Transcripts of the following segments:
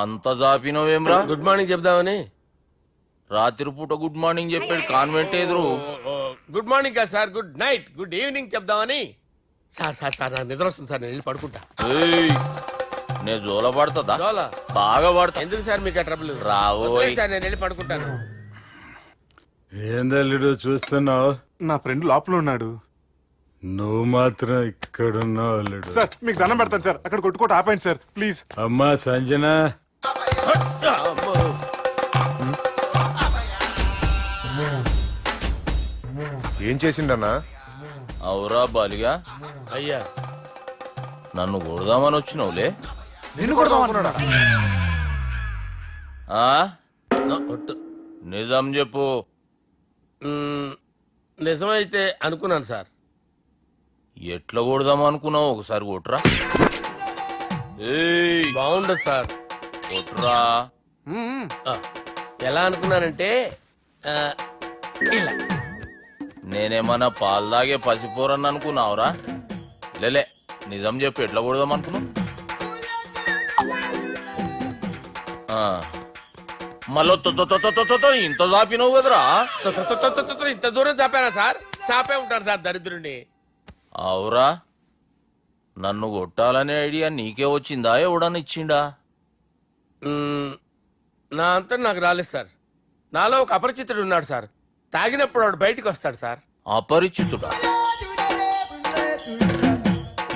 అంత జాపినవేమ్రా? Good morning చెప్దామని. రాత్రిపూట గుడ్ మార్నింగ్ చెప్పాడు కాన్వెంట్ ఎదురు. గుడ్ మార్నింగ్ కదా sir, good night, good evening చెప్దామని. సార్ సార్ సార్ నాకు నిద్ర వస్తుంది సార్, నేను వెళ్ళి పడుకుంటా. నేను జోల పడుతుందా? జోలా? బాగా పడతా. ఎందుకు సార్ మీకు ఆ ట్రబుల్? రావోయ్ సార్ నేను వెళ్ళి పడుకుంటాను. ఏందల్లుడు చూస్తున్నావు? నా ఫ్రెండ్ లోపల ఉన్నాడు. నువ్వు మాత్రం ఇక్కడున్నావు అల్లుడు. సార్ మీకు దండం పెడతాను సార్, అక్కడ కొట్టుకోట ఆపండి సార్ ప్లీజ్. అమ్మా సంజన, ఏం చేసిండన్నా? అవురా బాలిగా, అయ్యా నన్ను కొడదామని వచ్చినావులే. నిన్ను కొడదామన్నాడా? ఆ? ఒట్టు. నిజం చెప్పు. నిజమైతే అనుకున్నాను సార్. ఎట్లా కొడదాం అనుకున్నావు? ఒకసారి కొట్రా. ఏయ్ బాగుండదు సార్. కొట్రా. ఆ, ఎలా అనుకున్నానంటే ఇలా. నేనేమన్నా పాలు తాగే పసిపోరని అనుకున్నావురా? లేలే, నిజం చెప్పు, ఎట్లా కొడదాం అనుకున్నావు? మళ్ళీ ఇంత చాపినవు కదరా? ఇంత దూరం చాపానా సార్? చాపే ఉంటాను సార్ దరిద్రుడిని. అవురా, నన్ను కొట్టాలనే ఐడియా నీకే వచ్చిందా? ఎవడన్నా ఇచ్చిండా? నా అంతా నాకు రాలేదు సార్. నాలో ఒక అపరిచితుడు ఉన్నాడు సార్. తాగినప్పుడు వాడు బయటికి వస్తాడు సార్. అపరిచితుడా?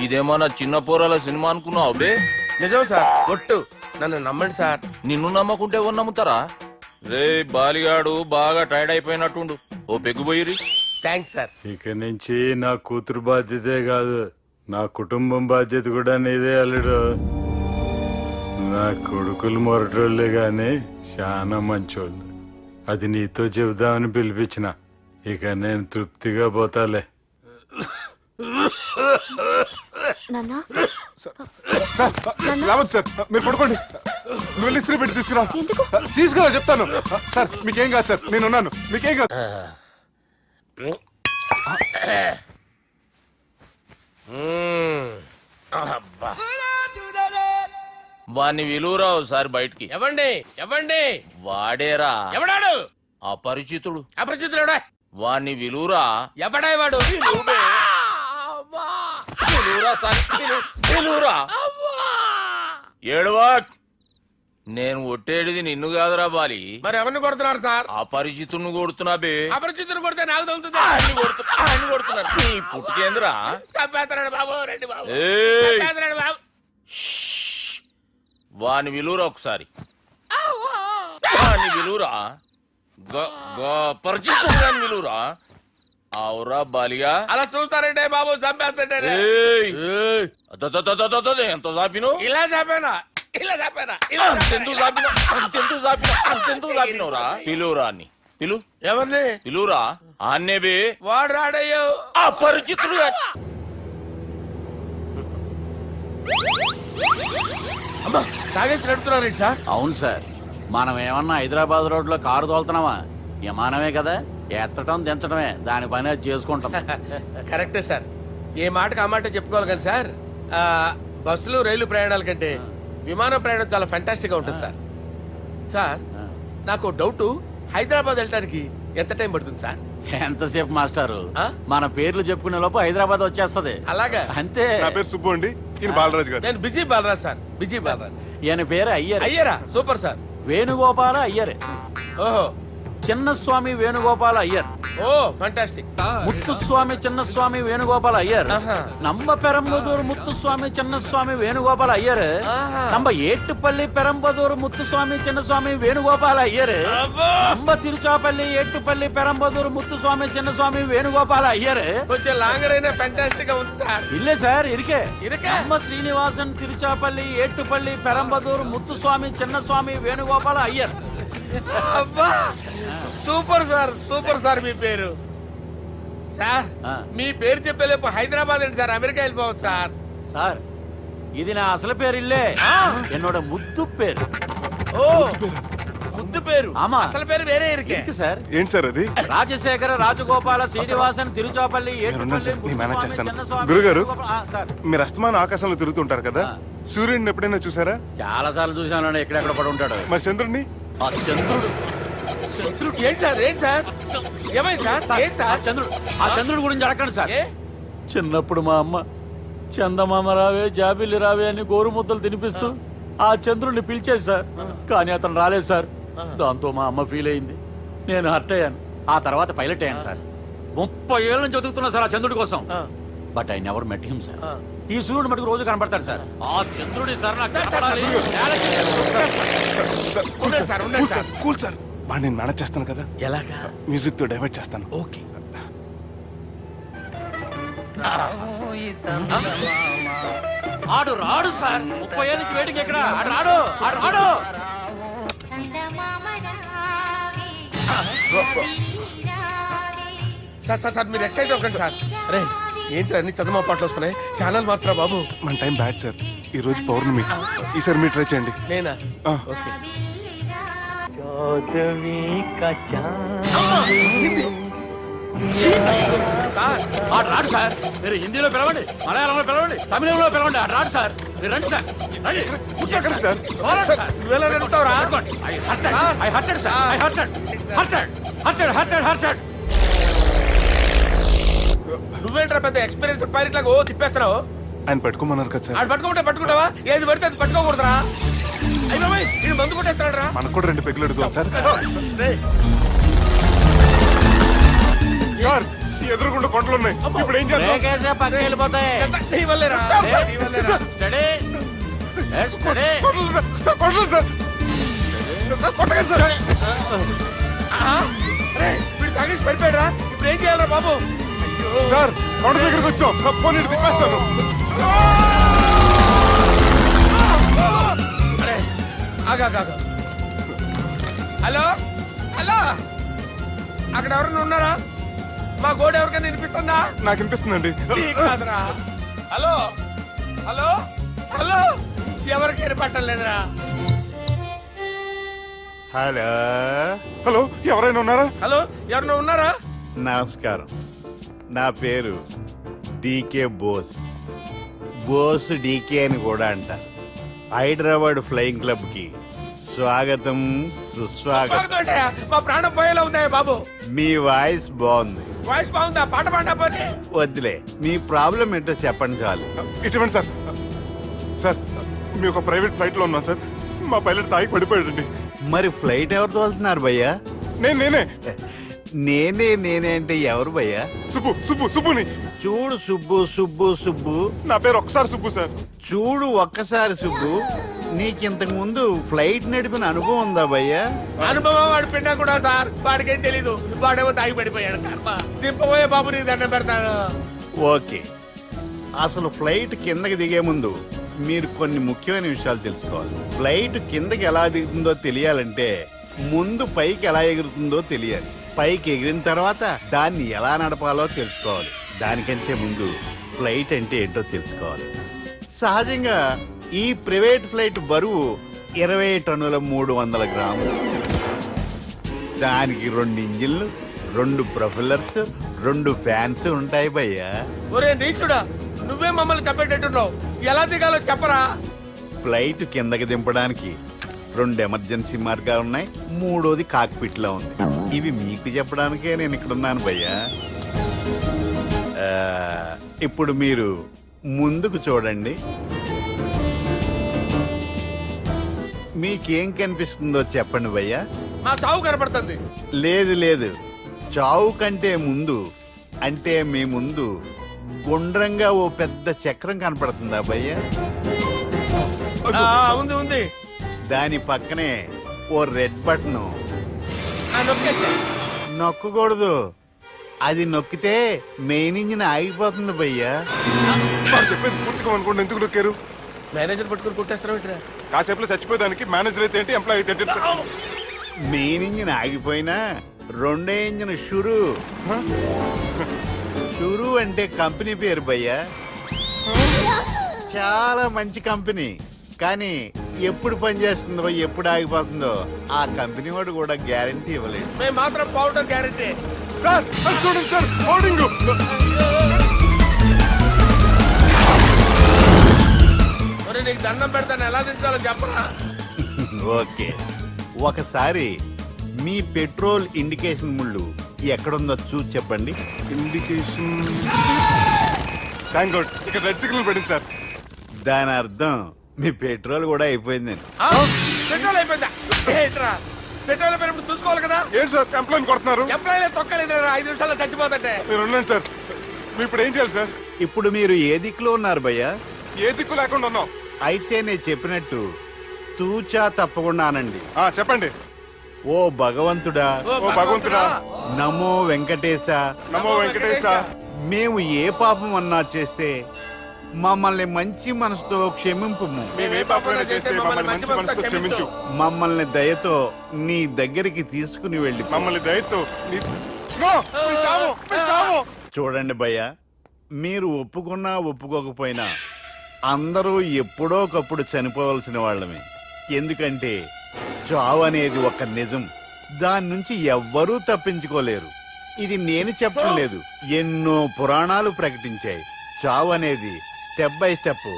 ఇదేమన్నా చిన్న పోరాల సినిమా అనుకున్నావు బే? నిజం సార్, ఒట్టు. నన్ను నమ్మండి సార్. నిన్ను నమ్మకుంటే ఎవరు నమ్ముతారా? రే బాలిగాడు బాగా టైర్డ్ అయిపోయినట్టుండు, ఓ పెగ్గుబోయిరి. Thanks sir. ఇక నుంచి నా కూతురు బాధ్యతే కాదు, నా కుటుంబం బాధ్యత కూడా నీదే అల్లుడు. నా కొడుకులు మొరటోళ్ళే గాని చాలా మంచోళ్ళు. అది నీతో చెబుదామని పిలిపించిన. ఇక నేను తృప్తిగా పోతాలే. సార్ రావద్దు సార్, మీరు పడుకోండి. నువ్వు వెళ్ళి ఇస్త్రీ పెట్టి తీసుకురా. తీసుకురా చెప్తాను. సార్ మీకేం కాదు సార్, నేను ఉన్నాను, మీకేం కాదు. అబ్బా. వాణ్ణి విలువరా ఒకసారి బయటికి. ఎవండి ఎవండి? వాడేరా ఎవడాడు? అపరిచితుడు. అపరిచితుడు వాణ్ణి విలువరా. ఎవడా వాడు? విలువరా. ఏడవా. నేను ఒట్టేడిది నిన్ను కాదురా బాలి. మరి ఎవరిని కొడుతున్నారు సార్? అపరిచితుడిని కొడుతున్నా బే. అపరిచితుడు కొడితే నాకు తగులుతుంది. ఆయన కొడుతున్నారు. నీ పుట్టుకేంద్రా? చంపేస్తున్నాడు బాబు, రండి బాబు. ఏయ్, చంపేస్తున్నాడు బాబు. వాని విలువరా ఒకసారి. వాని విలువరా. పరిచితుడు విలువరా. అవురా బాలిగా. అలా చూస్తారంటే బాబు, చంపేస్తాడే. ఎంత చాపిను? ఇలా చంపానా? ఇలా చంపానా? అంతెందుకు చాపినవురా? పిలువురా అని. పిలు. ఎవరిని పిలువురా. ఆన్నే బే. వాడు రాడయ్యో. అపరిచితుడు. అమ్మా, తాగేసి నడుపుతున్నారండి సార్? అవును సార్, మనం ఏమన్నా హైదరాబాద్ రోడ్ లో కారు తోలుతున్నామా? విమానమే కదా, ఎత్తటం దించడమే, దాని పని అది చేసుకుంటాం. కరెక్టే సార్. ఏ మాటకు ఆ మాట చెప్పుకోవాలి కానీ సార్, బస్సులు రైలు ప్రయాణాల కంటే విమానం ప్రయాణం చాలా ఫెంటాస్టిక్ గా ఉంటుంది సార్. సార్ నాకు డౌట్, హైదరాబాద్ వెళ్ళడానికి ఎంత టైం పడుతుంది సార్? ఎంతసేపు మాస్టారు, ఆ? మన పేర్లు చెప్పుకునే లోపు హైదరాబాద్ వచ్చేస్తది. అలాగా? అంతే. నా పేరు సుబ్బు అండి, ఈయన బాలరాజు గారు. నేను busy Balaraj sir, busy Balaraj. ఈయన పేరు అయ్యర్. అయ్యరా? Super sir. వేణుగోపాల అయ్యర్. ఓహో, చిన్నస్వామి వేణుగోపాల అయ్యర్. Oh fantastic. ముత్తుస్వామి చిన్నస్వామి వేణుగోపాల అయ్యర్. ఆహా. நம்ம பெரம்பதூர் முத்துசுவாமி சின்னசுவாமி வேணுகோபால் ஐயர். ஆஹா. நம்ம ஏட்டுப்பள்ளி பெரம்பதூர் முத்துசுவாமி சின்னசுவாமி வேணுகோபால் ஐயர். நம்ம తిరుచాపల్లి ఏట్టుపల్లి పెరంబదూర్ ముత్తుస్వామి చిన్నస్వామి వేణుగోపాల అయ్యర్. కొంచెం లాంగర్ అయినా ఫెంటాస్టిక్ గా ఉంది సార్. ఇల్లే సార్ ఇరికే. ఇరికే? நம்ம శ్రీనివాసన్ తిరుచాపల్లి ఏట్టుపల్లి పెరంబదూర్ ముత్తుస్వామి చిన్నస్వామి వేణుగోపాల అయ్యర్. అబ్బా, సూపర్ సార్, సూపర్ సార్. మీ పేరు సార్, మీ పేరు చెప్పేలేపు హైదరాబాద్ అండి సార్, అమెరికా వెళ్ళిపోవచ్చు సార్. సార్ ఇది నా అసలు పేరు ఇల్లే, என்னோட ముద్దు పేరు. ఓ, ముద్దు పేరు. ఆమా. అసలు పేరు వేరే ఇరికే. ఇరికి సార్. ఏంటి సార్ అది? రాజశేఖర రాజగోపాల శ్రీనివాసన్ తిరుచాపల్లి గురుగారు, మీరు అస్తమానం ఆకాశంలో తిరుగుతుంటారు కదా, సూర్యుడిని ఎప్పుడైనా చూసారా? చాలా సార్లు చూసాను, ఎక్కడెక్కడ పడి ఉంటాడు. మరి చంద్రుడిని? ఆ చంద్రుడు ఏంటి సార్ ఏంటి సార్ ఏమైంది సార్ ఏంటి సార్ ఆ చంద్రుడి గురించి అడగండి సార్. ఏ? చిన్నప్పుడు మా అమ్మ చందమామ రావే జాబిల్లి రావే అని గోరు ముద్దలు తినిపిస్తూ ఆ చంద్రుడిని పిలిచేది సార్. కానీ అతను రాలేదు సార్. దాంతో మా అమ్మ ఫీల్ అయింది, నేను హర్ట్ అయ్యాను. ఆ తర్వాత పైలట్ అయ్యాను సార్. 30 ఏళ్ళ నుంచి చదువుతున్నా సార్ ఆ చంద్రుడి కోసం. But I never met him sir. ఈ సూర్యుడు మటుకు రోజు కనబడతాడు సార్. ఆ చంద్రుడి సార్ నాకు కనపడాలి. కూల్ సార్, బాగా నేను మేనేజ్ చేస్తాను కదా. ఎలాగా? మ్యూజిక్ తో డైవర్ట్ చేస్తాను. ఓకే. ఆడు రాడు సార్. 30 ఏళ్ళ నుంచి వెయిటింగ్ ఎక్కడ? ఆడు రాడు, ఆడు రాడు. సార్ సార్ సార్ మీరు ఎక్సైట్ అవ్వకండి సార్. అరే ఏంటి అన్ని చదువు పాటలు వస్తున్నాయి, ఛానల్ మార్చరా బాబు. మన టైం బ్యాడ్ సార్, ఈ రోజు పౌర్ణమి. ఈసారి మీరు ట్రై చేయండి. నేనా? ఆ. ఓకే. సార్ ఆడు రాడు సార్. మీరు హిందీలో పిలవండి, మలయాళంలో పిలవండి, తమిళంలో పిలవండి. ఆడు రాడు సార్. మీరు రండి సార్, రండి. ఎక్కడ సార్? పోరాడు సార్. నువ్వెలా నడుపుతావురా? I hurted, sir. I hurted. నువ్వేంట్రా పెద్ద ఎక్స్పీరియన్స్ పైలట్ లాగా ఓ తిప్పేస్తున్నావు? ఆయన పెట్టుకోమన్నారు కదా సార్. ఆడు పట్టుకుంటే పట్టుకుంటావా? ఏది పడితే అది పట్టుకోకూడదురా. అయ్యి బాబాయ్ ఇది మందు కొట్టేస్తున్నాడు రా. మనకు కూడా 2 పెగ్గులు అడుగుతాం సార్. సార్ ఎదురుగుండా కొండలు ఉన్నాయి, ఇప్పుడు ఏం చేద్దాం? బ్రేకేసే పక్కకి వెళ్ళిపోతాయి. నీ వల్లేరా? నీ వల్లేరా? Steady. Yes, steady. కొండలు సార్, సార్, కొండలు సార్. సార్, కొట్టకండి సార్. ఆహా. అరే వీడు తాగేసి పడిపోయాడురా. ఇప్పుడు ఏం చేయాలరా బాబు? అయ్యో. సార్ కొండ దగ్గరికి వచ్చాం, పోనీ ఇటు తిప్పేస్తాను. అరే ఆగా. హలో హలో, అక్కడ ఎవరైనా ఉన్నారా? మా గోడ ఎవరికైనా వినిపిస్తుందా? నాకు వినిపిస్తుందండి. నీకు కాదురా. హలో హలో హలో, ఎవరికి వినపట్టలేదురా. హలో హలో, ఎవరైనా ఉన్నారా? హలో ఎవరైనా ఉన్నారా? నమస్కారం, నా పేరు డీకే బోస్. బోస్ డీకే అని కూడా అంటారు. హైదరాబాద్ ఫ్లయింగ్ క్లబ్ కి స్వాగతం సుస్వాగతం. స్వాగతం. మా ప్రాణం పోయేలా ఉందా బాబు? మీ వాయిస్ బాగుంది. వాయిస్ బాగుందా? పాట పాడా పోనీ. వద్దులే, మీ ప్రాబ్లం ఏంటో చెప్పండి చాలు. ఇటువంటి సార్. సార్ మీ ఒక ప్రైవేట్ ఫ్లైట్ లో ఉన్నాం సార్. మా పైలట్ తాగి పడిపోయాడండి. మరి ఫ్లైట్ ఎవరు తోలుతున్నారు భయ్యా? నేనే నేనే అంటే ఎవరు భయ్యా? సుబ్బుని. చూడు సుబ్బు, నా పేరు ఒకసారి సుబ్బు సార్. చూడు ఒక్కసారి సుబ్బు, నీకింతకు ముందు ఫ్లైట్ నడిపిన అనుభవం ఉందా భయ్యా? అనుభవం వాడు పిండా కూడా సార్. వాడికేం తెలీదు, వాడేమో తాగి పడిపోయాడు. కర్మ. దింపబోయే బాబు నీకు దండం పెడతాను. ఓకే, అసలు ఫ్లైట్ కిందకి దిగే ముందు మీరు కొన్ని ముఖ్యమైన విషయాలు తెలుసుకోవాలి. ఫ్లైట్ కిందకి ఎలా దిగుతుందో తెలియాలంటే ముందు పైకి ఎలా ఎగురుతుందో తెలియాలి. పైకి ఎగిరిన తర్వాత దాన్ని ఎలా నడపాలో తెలుసుకోవాలి. దానికంటే ముందు ఫ్లైట్ అంటే ఏంటో తెలుసుకోవాలి. సహజంగా ఈ ప్రైవేట్ ఫ్లైట్ బరువు 20 టన్నుల 300 గ్రాములు. దానికి 2 ఇంజిన్లు, 2 ప్రొఫెల్లర్స్, 2 ఫ్యాన్స్ ఉంటాయి భయ్యా. ఒరే నీచుడా, నువ్వే మమ్మల్ని చెప్పేటట్టున్నావు. ఎలా దిగాలో చెప్పరా? ఫ్లైట్ కిందకి దింపడానికి 2 ఎమర్జెన్సీ మార్గాలు ఉన్నాయి, 3వది కాక్పిట్ లో ఉంది. ఇవి మీకు చెప్పడానికే నేను ఇక్కడ ఉన్నాను భయ్యా. ఇప్పుడు మీరు ముందుకు చూడండి. మీకేం కనిపిస్తుందో చెప్పండి భయ్యా. మా చావు కనపడుతుంది. లేదు, చావు కంటే ముందు అంటే మీ ముందు గుండ్రంగా ఓ పెద్ద చక్రం కనపడుతుందా భయ్యా? ఉంది. దాని పక్కనే ఓ రెడ్ బటన్. నొక్కేసా. నొక్కకూడదు, అది నొక్కితే మెయిన్ ఇంజిన్ ఆగిపోతుంది భయ్యా. వాడు చెప్పేది పూర్తిగా అనుకోండి. ఎందుకు నొక్కారు? మేనేజర్ పట్టుకుని కొట్టేస్తారా? కాసేపులో చచ్చిపోయేదానికి మేనేజర్ అయితే ఏంటి, ఎంప్లాయ్ అయితే ఏంటి? మెయిన్ ఇంజిన్ ఆగిపోయినా 2వ ఇంజిన్ షురు అంటే కంపెనీ పేరు భయ్యా. చాలా మంచి కంపెనీ, కానీ ఎప్పుడు పనిచేస్తుందో ఎప్పుడు ఆగిపోతుందో ఆ కంపెనీ వాడు కూడా గ్యారంటీ ఇవ్వలేదు. మేము మాత్రం పౌడర్ గ్యారెంటీ. సార్ చూడండి సార్, హోర్డింగ్. నీకు నీకు దండం పెడతాను ఎలా దించాలో చెప్పరా. ఓకే, ఒకసారి మీ పెట్రోల్ ఇండికేషన్ ముళ్ళు ఎక్కడుందో చూసి చెప్పండి. ఇండికేషన్. థ్యాంక్ గాడ్ ఇక్కడ రెడ్ సిగ్నల్ పడింది సార్. దాని అర్థం మీ పెట్రోల్ కూడా అయిపోయిందండి. ఆ? పెట్రోల్ అయిపోయిందా? ఏంట్రా పెట్రోల్ అయిపోయినప్పుడు చూసుకోవాలి కదా. ఏంటి సార్ కంప్లైంట్ కొడుతున్నారు? ఎంప్లాయీ తొక్కలేదు 5 నిమిషాల్లో చచ్చిపోతుంటే. మీరు ఉండండి సార్. మీరు ఇప్పుడు ఏం చేయాలి సార్? ఇప్పుడు మీరు ఏ దిక్కులో ఉన్నారు భయ్యా? ఏ దిక్కు లేకుండా ఉన్నాం. అయితే నేను చెప్పినట్టు తూచా తప్పకుండా అనండి. చెప్పండి. ఓ భగవంతుడా, ఓ భగవంతుడా, నమో వెంకటేశ, నమో వెంకటేశ. మేము ఏ పాపం అన్నా చేస్తే మమ్మల్ని మంచి మనసుతో క్షమింపుము. మేమే పాపమైనా చేస్తే మమ్మల్ని మంచి మనసుతో క్షమించు. మమ్మల్ని దయతో నీ దగ్గరికి తీసుకుని వెళ్ళి మమ్మల్ని దయతో నో, మీ చావు, మీ చావు. చూడండి భయ్య, మీరు ఒప్పుకున్నా ఒప్పుకోకపోయినా అందరూ ఎప్పుడో ఒకప్పుడు చనిపోవలసిన వాళ్ళమే. ఎందుకంటే చావు అనేది ఒక నిజం, దాని నుంచి ఎవ్వరూ తప్పించుకోలేరు. ఇది నేను చెప్పడం లేదు, ఎన్నో పురాణాలు ప్రకటించాయి. చావు అనేది స్టెప్ బై స్టెప్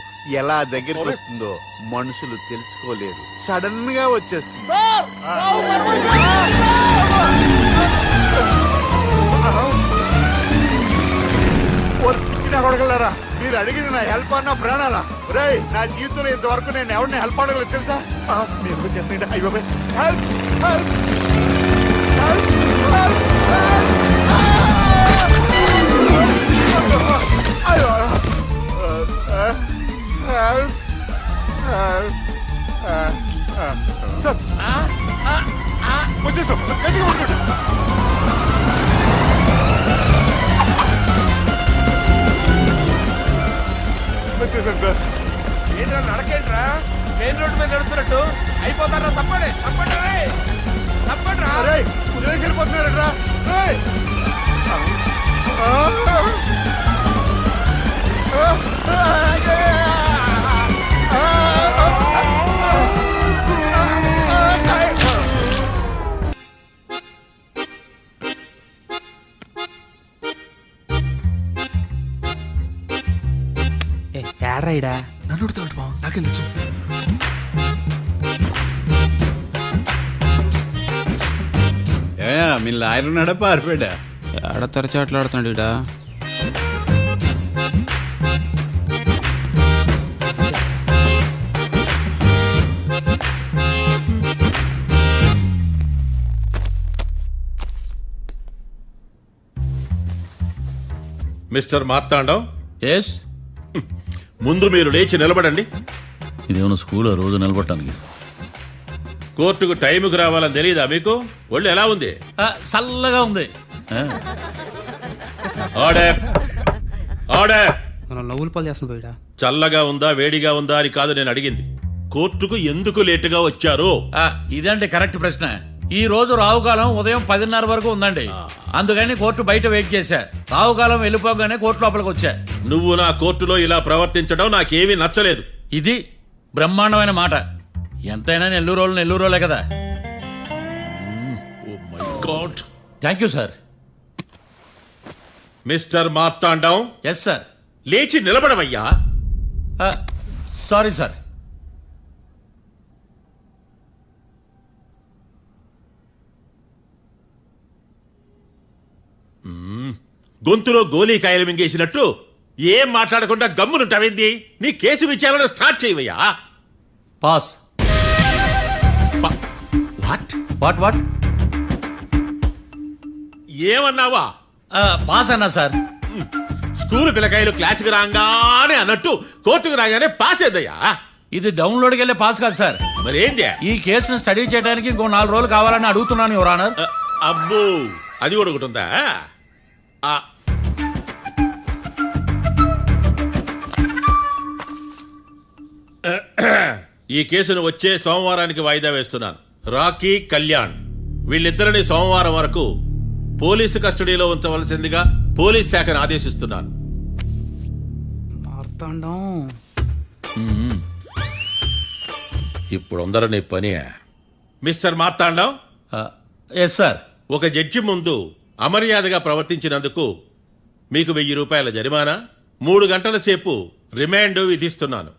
ఎలా దగ్గరికి వస్తుందో మనుషులు తెలుసుకోలేరు, సడన్ గా వచ్చేస్తుంది. కొడగలరా, మీరు అడిగింది నా హెల్ప్ అన్న ప్రాణాలా? రేయ్, నా జీవితంలో ఇంతవరకు నేను ఎవరిని హెల్ప్ అడగలేదు తెలుసా? మీరు చెప్పండి. అయ్యో హెల్ప్, హెల్ప్, సార్ వచ్చేసాం. గట్టిగా పట్టుకోండి. వచ్చేసాను సార్. ఏంట్రా నడకేంట్రా మెయిన్ రోడ్డు మీద నడుస్తున్నట్టు అయిపోతారా? తప్పండి తప్పండి తప్పండి రా. కుదిరేసి వెళ్ళిపోతున్నారట్రా. ఏడ్రైడా నన్ను ఉడతాడు బావ, నాకేం తెలుసు. మీ లాయర్ ఉన్నాడా పారిపోయాడా? ఏడ తెరచాట్లాడుతున్నాడు ఇడా. మిస్టర్ మార్తాండం, ఎస్, ముందు మీరు లేచి నిలబడండి. ఇదేమన్నా స్కూల్ రోజు నిలబడటానికి? కోర్టుకు టైంకి రావాలని తెలియదా మీకు? ఒళ్ళు ఎలా ఉంది? చల్లగా ఉంది. Order, order. మనం నవ్వులు పాలు చేస్తున్నాం పోయిడా. చల్లగా ఉందా వేడిగా ఉందా అని కాదు నేను అడిగింది. కోర్టుకు ఎందుకు లేటుగా వచ్చారు? ఇదండి కరెక్ట్ ప్రశ్న. ఈ రోజు రావుకాలం ఉదయం 10:30 వరకు ఉందండి. అందుకని కోర్టు బయట వెయిట్ చేశా. రావుకాలం వెళ్ళిపోగానే కోర్టు లోపలికి వచ్చా. నువ్వు నా కోర్టులో ఇలా ప్రవర్తించడం నాకేమీ నచ్చలేదు. ఇది బ్రహ్మాండమైన మాట. ఎంతైనా నెల్లూరోలే కదా. Oh my God. Thank you sir. Mister Marthandam, yes sir. లేచి నిలబడమయ్యా. Sorry sir. గొంతులో గోలీకాయలు మింగేసినట్టు ఏం మాట్లాడకుండా గమ్మునుంటావేంది? నీ కేసు విచారణ స్టార్ట్ చేయవయ్యా. పాస్. వాట్ వాట్ వాట్ ఏమన్నావా? పాస్ అన్నా సార్. స్కూల్ పిల్లకాయలు క్లాసుకు రాగానే అన్నట్టు కోర్టుకు రాగానే పాస్ అయ్యా. ఇది డౌన్లోడ్కి వెళ్ళే పాస్ కాదు సార్. మరేంది? ఈ కేసును స్టడీ చేయడానికి ఇంకో 4 రోజులు కావాలని అడుగుతున్నాను యువర్ ఆనర్. అబ్బో, అది కూడా ఒకటి ఉందా? ఈ కేసును వచ్చే సోమవారానికి వాయిదా వేస్తున్నాను. రాకీ, కళ్యాణ్ వీళ్ళిద్దరిని సోమవారం వరకు పోలీసు కస్టడీలో ఉంచవలసిందిగా పోలీస్ శాఖను ఆదేశిస్తున్నాను. మార్తాండం ఇప్పుడు అందరూ నీ పని. Mister Marthandam, yes sir. ఒక జడ్జి ముందు అమర్యాదగా ప్రవర్తించినందుకు మీకు 1000 రూపాయల జరిమానా, 3 గంటల సేపు రిమాండ్ విధిస్తున్నాను.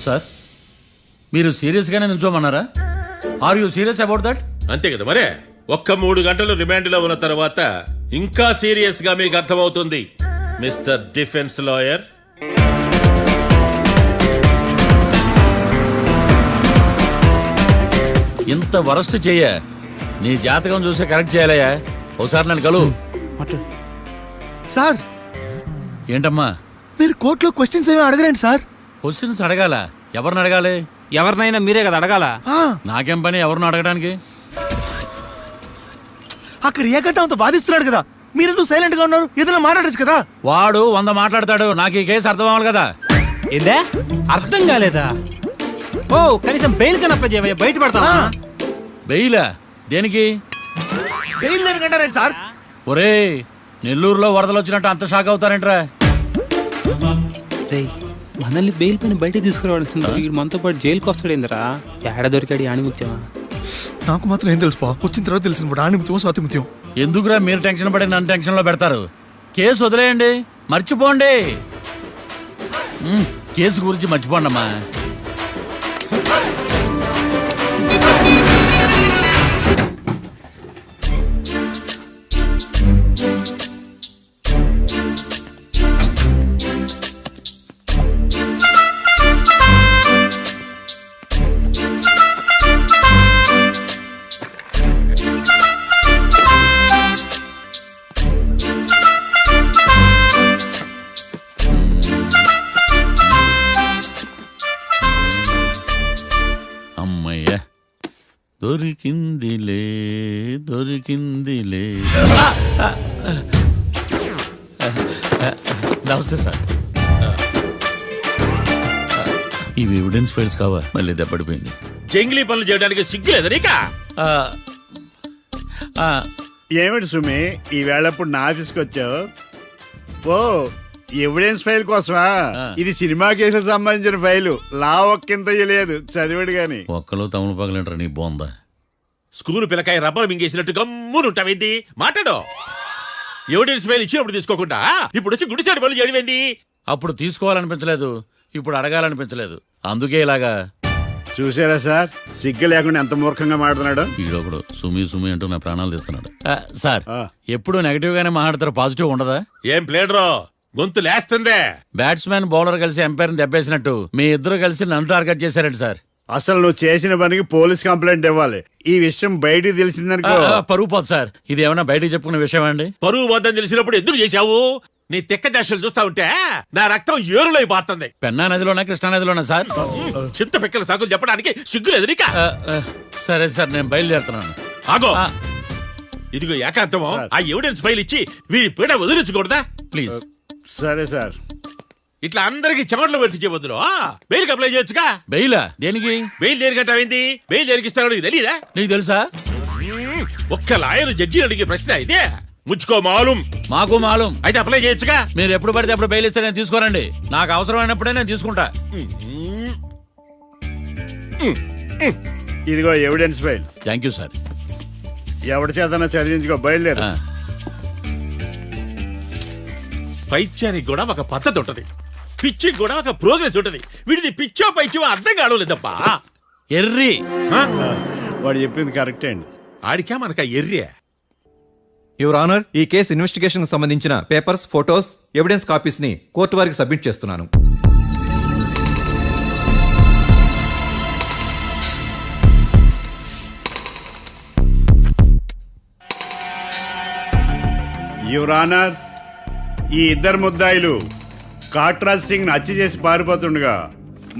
సార్ మీరు సీరియస్గానే నిల్చోమన్నారా? Are you serious about that? అంతే కదా మరే. ఒక్క 3 గంటలు రిమాండ్లో ఉన్న తర్వాత ఇంకా సీరియస్ గా మీకు అర్థమవుతుంది మిస్టర్ డిఫెన్స్ లాయర్. ఇంత వరస్ట్ చెయ్య నీ జాతకం చూసే కరెక్ట్ చేయాలయ్యా. ఒకసారి నన్ను కలువు. సార్ ఏంటమ్మా మీరు కోర్టులో క్వశ్చన్స్ ఏమి అడగరండి సార్. క్వశ్చన్స్ అడగాల? ఎవరిని అడగాలి? ఎవరినైనా మీరే కదా అడగాల. నాకేం పని ఎవరిని అడగడానికి? అక్కడ ఏకంటే అంత బాధిస్తున్నాడు కదా, మీరెందుకు సైలెంట్ గా ఉన్నారు? ఏదైనా మాట్లాడచ్చు కదా. వాడు 100 మాట్లాడతాడు. నాకు ఈ కేసు అర్థం అవ్వాలి కదా. ఏందే అర్థం కాలేదా? ఓ కనీసం బెయిల్ కన్నా అప్లై చేయవయ్యా, బయట పడతావా? బెయిలా? దేనికి? బెయిల్ దేనికంటారండి సార్? ఒరే నెల్లూరులో వరదలు వచ్చినట్టు అంత షాక్ అవుతారేంట్రా? రేయ్, మనల్ని బెయిల్ పైన బయట తీసుకురావాల్సింది వీడు మనతో పాటు జైలుకి వస్తాడేందిరా? ఏడ దొరికాడు ఈ ఆణిముత్యమా? నాకు మాత్రం ఏం తెలుసు వచ్చిన తర్వాత తెలిసిన ఆణిముత్యం స్వాతిముత్యం. ఎందుకురా మీరు టెన్షన్ పడి నన్ను టెన్షన్లో పెడతారు? కేసు వదిలేయండి, మర్చిపోండి. కేసు గురించి మర్చిపోండి అమ్మా. అమ్మయ్య దొరికిందిలే దొరికిందిలే. నమస్తే సార్. ఇవి ఎవిడెన్స్ ఫైల్స్ కావా? మళ్ళీ దెబ్బడిపోయింది. జంగిలీ పనులు చేయడానికి సిగ్గులేదు నీకా? ఏమిటి సుమి ఈ వేళప్పుడు నా ఆఫీస్కి వచ్చావు? ఓ ఎవిడెన్స్ ఫైల్ కోసమా? ఇది సినిమా కేసులకు సంబంధించిన ఫైలు. లా ఒక్కింత లేదు, చదివాడు గాని. ఒక్కలో తమను పగలంటారు నీ బోందా. School పిల్లకాయ rubber మింగేసినట్టు గమ్మునుంటావేంది? మాట్లాడు. ఎవిడెన్స్ ఫైల్ ఇచ్చినప్పుడు తీసుకోకుండా ఇప్పుడు వచ్చి గుడిసాడు పనులు చేయడమేంది? అప్పుడు తీసుకోవాలనిపించలేదు, ఇప్పుడు అడగాలనిపించలేదు, అందుకే ఇలాగా. చూసారా సార్, సిగ్గు లేకుండా ఎంత మూర్ఖంగా మాట్లాడుతున్నాడు. ఈడొకడు సుమి సుమి అంటూ నా ప్రాణాలు తీస్తున్నాడు. సార్ ఆ. ఎప్పుడు నెగటివ్ గానే మాట్లాడతారు, పాజిటివ్ ఉండదా? ఏం ప్లేడరో గొంతు లేస్తుందే. బ్యాట్స్మెన్ బౌలర్ కలిసి ఎంపైర్ని దెబ్బేసినట్టు మీ ఇద్దరు కలిసి నన్ను టార్గెట్ చేశారండి సార్. అసలు నువ్వు చేసిన పనికి పోలీస్ కంప్లైంట్ ఇవ్వాలి. ఈ విషయం బయటికి తెలిసిందనుకో పరువు పోదు సార్. ఇది ఏమైనా బయటికి చెప్పుకునే విషయం అండి? పరువు వద్దని తెలిసినప్పుడు ఎందుకు చేశావు? నీ తెక్క దశలు చూస్తా ఉంటే నా రక్తం ఏరులై పారుతుంది. పెన్నా నదిలోనా కృష్ణా నదిలోనా సార్? చింత పిక్కల సాకులు చెప్పడానికి సిగ్గులేదు నీకా? సరే సార్, నేను బయలుదేరుతున్నాను. ఆగో, ఇదిగో ఏకాంతమో ఆ ఎవిడెన్స్ ఫైల్ ఇచ్చి వీడి పీడ వదిలించకూడదా? ప్లీజ్. సరే సార్. ఇట్లా అందరికి చెమటలు పెట్టించే బదులు బెయిల్కి అప్లై చేయొచ్చుగా. బెయిలా? దేనికి? బెయిల్ దేనికంటావేంది? బెయిల్ దేనికిస్తాడో నీకు తెలియదా? నీకు తెలుసా? ఒక్క లాయర్ జడ్జి అడిగే ప్రశ్న అయితే ముచ్చుకో మాలూం. మాకు మాలూం. అయితే అప్లై చేయొచ్చుగా. మీరు ఎప్పుడు పడితే అప్పుడు బెయిల్ ఇస్తే నేను తీసుకోనండి. నాకు అవసరమైనప్పుడే నేను తీసుకుంటా. ఇదిగో evidence file. Thank you sir. ఎవరి చేతనా చదివించుకో, బయలుదేరు. పైత్యానికి కూడా ఒక పద్ధతి ఉంటది, పిచ్చికి కూడా ఒక ప్రోగ్రెస్ ఉంటది. వీడిది పిచ్చో పైచో అర్థం కావలేదప్పా. ఎర్రి వాడు చెప్పింది కరెక్టే అండి. ఆడికా మనక ఎర్రే. యువర్ ఆనర్, ఈ కేసు ఇన్వెస్టిగేషన్ సంబంధించిన పేపర్స్, ఫోటోస్, ఎవిడెన్స్ కాపీస్ ని కోర్టు వారికి సబ్మిట్ చేస్తున్నాను. యువర్ ఆనర్, ఈ ఇద్దరు ముద్దాయిలు కాట్రాజ్ సింగ్ హత్య చేసి పారిపోతుండగా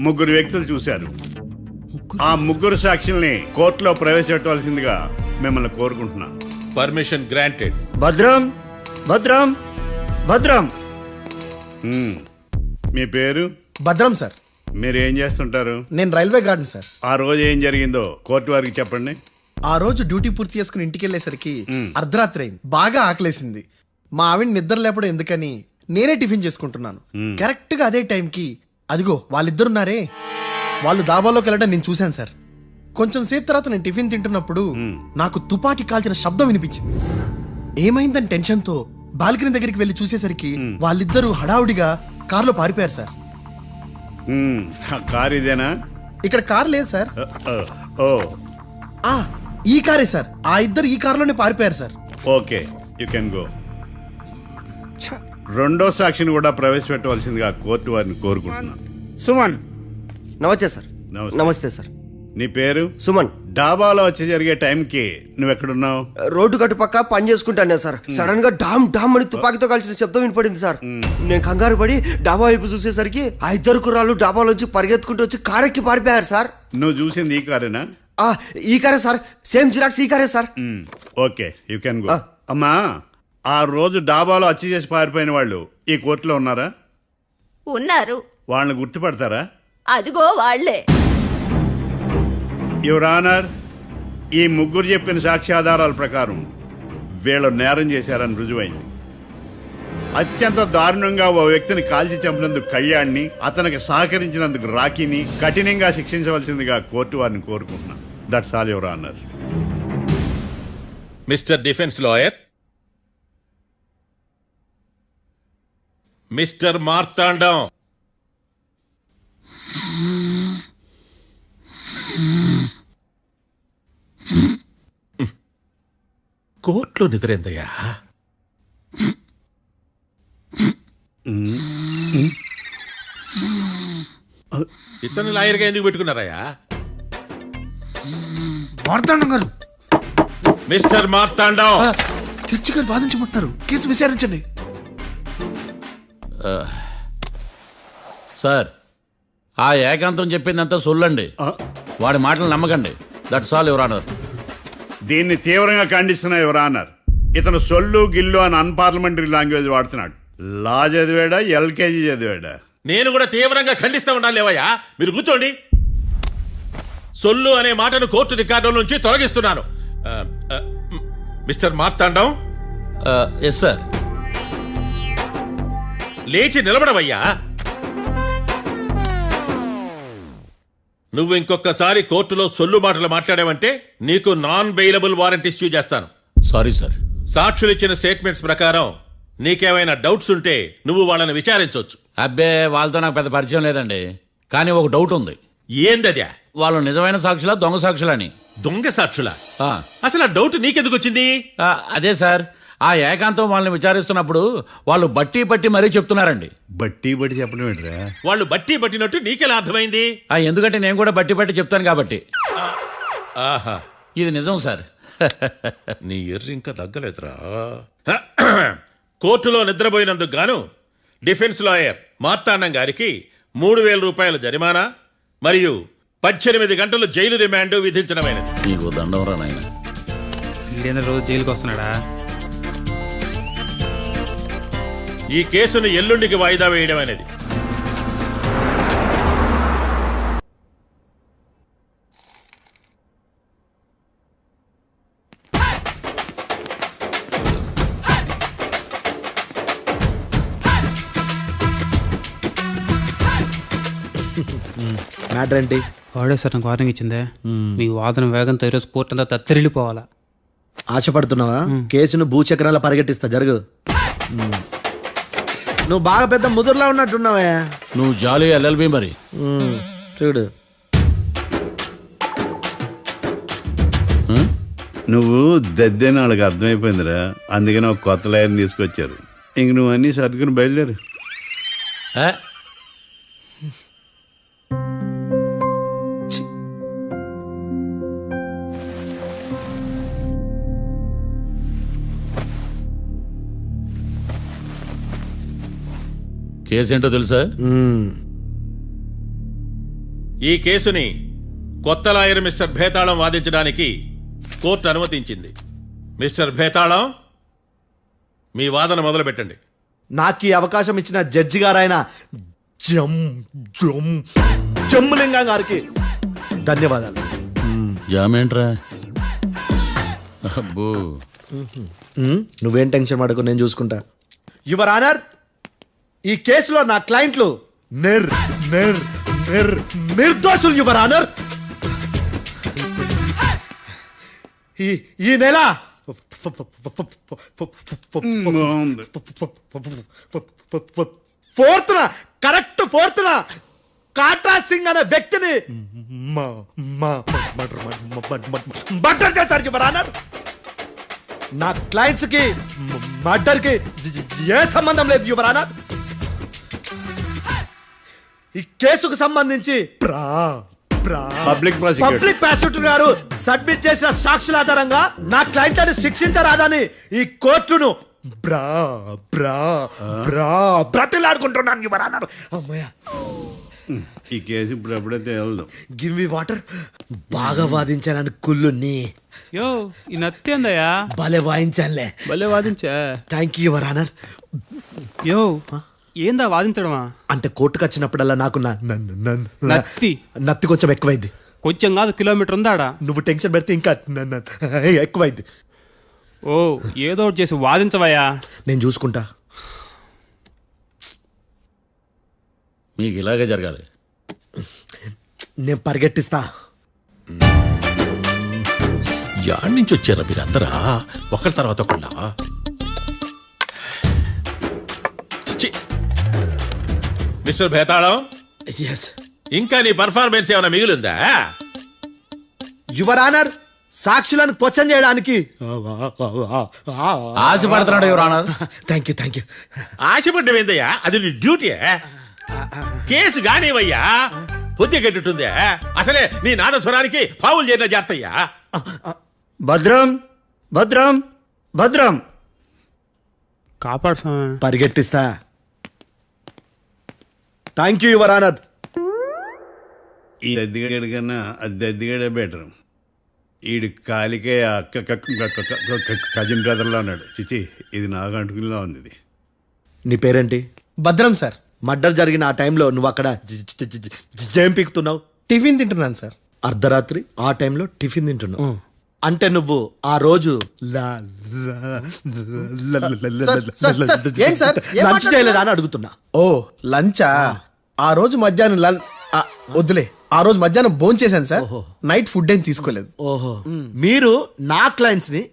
3 వ్యక్తులు చూశారు. ఆ 3 సాక్షుల్ని కోర్టులో ప్రవేశపెట్టవలసిందిగా మిమ్మల్ని కోరుకుంటున్నాను. Permission granted. భద్రం భద్రం భద్రం. మీ పేరు? భద్రం సార్. మీరు ఏం చేస్తుంటారు? నేను రైల్వే గార్డెన్ సార్. ఆ రోజు ఏం జరిగిందో కోర్టు వారికి చెప్పండి. ఆ రోజు డ్యూటీ పూర్తి చేసుకుని ఇంటికి వెళ్ళేసరికి అర్ధరాత్రి అయింది. బాగా ఆకలేసింది. మా ఆవిడ నిద్ర లేపడం ఎందుకని నేనే టిఫిన్ చేసుకుంటున్నాను. కరెక్ట్ గా అదే టైంకి అదిగో వాళ్ళిద్దరున్నారే, వాళ్ళు దాబాలోకి వెళ్ళడం నేను చూశాను సార్. కొంచెం సేపు తర్వాత నేను టిఫిన్ తింటున్నప్పుడు నాకు తుపాకీ కాల్చిన శబ్దం వినిపించింది. ఏమైందని టెన్షన్తో బాల్కనీ దగ్గరికి వెళ్ళి చూసేసరికి వాళ్ళిద్దరూ హడావుడిగా కారులో పారిపోయారు సార్. ఆ కార్ ఇదేనా? ఇక్కడ కార్ లేదు సార్. ఓ ఆ, ఈ కారే సార్. ఆ ఇద్దరు ఈ కారులోనే పారిపోయారు sir. Okay, you can go. రెండో సాక్షిని కూడా ప్రవేశపెట్టవలసిందిగా కోర్టు వారిని కోరుకుంటున్నాను. సుమన్. నమస్తే సార్. నమస్తే సార్. నీ పేరు? సుమన్. డాబాలో వచ్చి జరిగే టైంకి నువ్వు ఎక్కడున్నావు? రోడ్డు కట్టు పక్క పని చేసుకుంటాను సార్. సడన్ గా డామ్ డామ్ అని తుపాకీతో కాల్చిన శబ్దం వినపడింది సార్. నేను కంగారు పడి డాబా వైపు చూసేసరికి ఆ ఇద్దరు కుర్రాళ్ళు డాబాలోంచి పరిగెత్తుకుంటూ వచ్చి కారెక్కి పారిపోయారు సార్. నువ్వు చూసింది ఈ కారేనా? ఈ కారే సార్. సేమ్ జిరాక్స్ ఈ కారే sir. Okay, you can go. అమ్మా, ఆ రోజు డాబాలో హత్య చేసి పారిపోయిన వాళ్ళు ఈ కోర్టులో ఉన్నారా? ఉన్నారు. వాళ్ళని గుర్తుపడతారా? అదిగో వాళ్లే. యువర్ ఆనర్, ఈ ముగ్గురు చెప్పిన సాక్ష్యాధారాల ప్రకారం వీళ్ళు నేరం చేశారని రుజువైంది. అత్యంత దారుణంగా ఓ వ్యక్తిని కాల్చి చంపినందుకు కళ్యాణ్ని, అతనికి సహకరించినందుకు రాకీని కఠినంగా శిక్షించవలసిందిగా కోర్టు వారిని కోరుకుంటున్నాను. That's all your honour. Mister defence lawyer, mister Marthandam, కోర్టులో నిద్రేందయ్యా? ఇతను లాయర్గా ఎందుకు పెట్టుకున్నారయ్యా? మార్తాండం గారు, మిస్టర్ మార్తాండం, చర్చి గారు వాదించమంటున్నారు. కేసు విచారించండి. సార్, ఆ ఏకాంతం చెప్పిందంతా సొల్లండి. వాడి మాటలు నమ్మకండి. That's all your honour. దీన్ని తీవ్రంగా ఖండిస్తున్నా యువర్ ఆనర్. ఇతను సొల్లు గిల్లు అని అన్పార్లమెంటరీ లాంగ్వేజ్ వాడుతున్నాడు. లా చదివాడా, ఎల్కేజీ చదివాడా? నేను కూడా తీవ్రంగా ఖండిస్తా ఉండాలి. లేవయ్యా, మీరు కూర్చోండి. సొల్లు అనే మాటను కోర్టు రికార్డుల నుంచి తొలగిస్తున్నాను. Mister Marthandam, yes sir. లేచి నిలబడవయ్యా. నువ్వు ఇంకొకసారి కోర్టులో సొల్లు మాటలు మాట్లాడావంటే నీకు నాన్ బెయిలబుల్ వారెంట్ ఇష్యూ చేస్తాను. Sorry sir. సాక్షులు ఇచ్చిన స్టేట్మెంట్స్ ప్రకారం నీకేమైనా డౌట్స్ ఉంటే నువ్వు వాళ్ళని విచారించవచ్చు. అబ్బే, వాళ్ళతో నాకు పెద్ద పరిచయం లేదండి. కానీ ఒక డౌట్ ఉంది. ఏందద్యా? వాళ్ళు నిజమైన సాక్షులా, దొంగ సాక్షులని? దొంగ సాక్షులా? అసలు ఆ డౌట్ నీకెందుకు వచ్చింది? అదే సార్, ఆ ఏకాంతం వాళ్ళని విచారిస్తున్నప్పుడు వాళ్ళు బట్టి బట్టి మరీ చెప్తున్నారండి. బట్టి బట్టి చెప్పడం ఏంట్రా? వాళ్ళు బట్టి పట్టినట్టు నీకెలా అర్థమైంది? ఎందుకంటే నేను కూడా బట్టి బట్టి చెప్తాను కాబట్టి. ఆహా, ఇది నిజం సార్. నీ ఎర్రి ఇంకా తగ్గలేదురా. కోర్టులో నిద్రపోయినందుకు గాను డిఫెన్స్ లాయర్ మార్తాండం గారికి 3,000 రూపాయల జరిమానా మరియు 18 గంటలు జైలు రిమాండ్ విధించడమైనది. నీకు దండం రా నాయన. వీడేనా రోజు జైలుకి వస్తున్నాడా? ఈ కేసును ఎల్లుండికి వాయిదా వేయడం అనేది. మ్యాటర్ ఏంటి? వాడే సార్ నాకు వార్నింగ్ ఇచ్చిందే. మీ వాదన వేగంతో ఈరోజు కోర్టు అంతా తత్తరిల్లిపోవాలా. ఆశపడుతున్నావా? కేసును భూచక్రాల పరిగెట్టిస్తా. జరుగు. నువ్వు బాగా పెద్ద ముదురులా ఉన్నట్టున్నావా? నువ్వు జాలి ఎల్ఎల్బి మరి. చూడు, నువ్వు దద్దేని వాళ్ళకి అర్థమైపోయిందిరా. అందుకని ఒక కొత్త లాయర్ని తీసుకొచ్చారు. ఇంక నువ్వు అన్నీ సర్దుకుని బయలుదేరు. కేసు ఏంటో తెలుసా? ఈ కేసుని కొత్త లాయర్ మిస్టర్ భేతాళం వాదించడానికి కోర్టు అనుమతించింది. మిస్టర్ భేతాళం, మీ వాదన మొదలు పెట్టండి. నాకు ఈ అవకాశం ఇచ్చిన జడ్జి గారైన జమ్ములింగం గారికి ధన్యవాదాలు. జామేంట్రా? అబ్బో, నువ్వేం టెన్షన్ పడకు, నేను చూసుకుంటా. యువర్ ఆనర్, ఈ కేసులో నా క్లయింట్లు నిర్దోషులు యువర్ ఆనర్. ఈ నెల 4th correct 4th Katra Singh అనే వ్యక్తిని మర్డర్ చేశారు యువర్ ఆనర్. నా క్లయింట్స్ కి మర్డర్ కి ఏ సంబంధం లేదు యువర్ ఆనర్. ఈ కేసుకు సంబంధించి పబ్లిక్ ప్రాసిక్యూటర్ పబ్లిక్ ప్రాసిక్యూటర్ గారు సబ్మిట్ చేసిన సాక్షుల ఆధారంగా నా క్లయింట్లను శిక్షించరాదని ఈ కోర్టును బ్రతిలాడుకుంటున్నాను యువర్ ఆనర్. అమ్మయ్య, ఈ కేసు ఇప్పుడు ఎప్పుడైతే వెళ్దాం. Give me water. బాగా వాదించానని కుళ్ళుని యో ఈ నత్తేందయ్యా భలే వాయించానులే. భలే వాదించా. Thank you your honour. యో ఏందా వాదించడమా? అంటే కోర్టుకు వచ్చినప్పుడల్లా నాకు నత్తి నత్తి కొంచెం ఎక్కువైంది. కొంచెం కాదు, కిలోమీటర్ ఉందాడా. నువ్వు టెన్షన్ పెడితే ఇంకా ఎక్కువైంది. ఓ ఏదో ఒకటి చేసి వాదించవయ్యా. నేను చూసుకుంటా. మీకు ఇలాగే జరగాలి. నేను పరిగెట్టిస్తా. యాడ్ నుంచి వచ్చారా మీరందరా ఒకరి తర్వాత ఒకళ్ళ? ఛీ! మిస్టర్ భేతాళం, ఎస్ ఇంకా నీ పర్ఫార్మెన్స్ ఏమైనా మిగిలిందా? యువర్ ఆనర్, సాక్షులను క్వశ్చన్ చేయడానికి ఆశపడుతున్నాడు యువర్ ఆనర్. Thank you. ఆశపడ్డం ఏందయ్యా, అది నీ డ్యూటీ. కేసు గానివయ్యా, బుద్ధి గట్టుందే. అసలే నీ నాదస్వరానికి పావులు చేరిన జాతయ్యా. భద్రం భద్రం భద్రం. కాపాడు స్వామి. పరిగెట్టిస్తా. Thank you your honour. ఈ దద్దిగడి కన్నా అది దద్దిగడే బెటర్. ఈడు కాలికే కజిన్ బ్రదర్లో ఉన్నాడు. చిచి, ఇది నాకు అంటుకునిలా ఉంది. ఇది నీ పేరేంటి? భద్రం సార్. మర్డర్ జరిగిన ఆ టైంలో నువ్వు అక్కడ ఏం పీకుతున్నావు? టిఫిన్ తింటున్నాను సార్. అర్ధరాత్రి ఆ టైంలో టిఫిన్ తింటున్నావు అంటే నువ్వు ఆ రోజు లంచ్ చేయలేదా అని అడుగుతున్నా. ఓ లంచా? ఆ రోజు మధ్యాహ్నం వద్దులే, ఆ రోజు మధ్యాహ్నం భోజనం చేశాను సార్. నైట్ ఫుడ్ ఏం తీసుకోలేదు. ఓహో, మీరు నా క్లయింట్స్ ని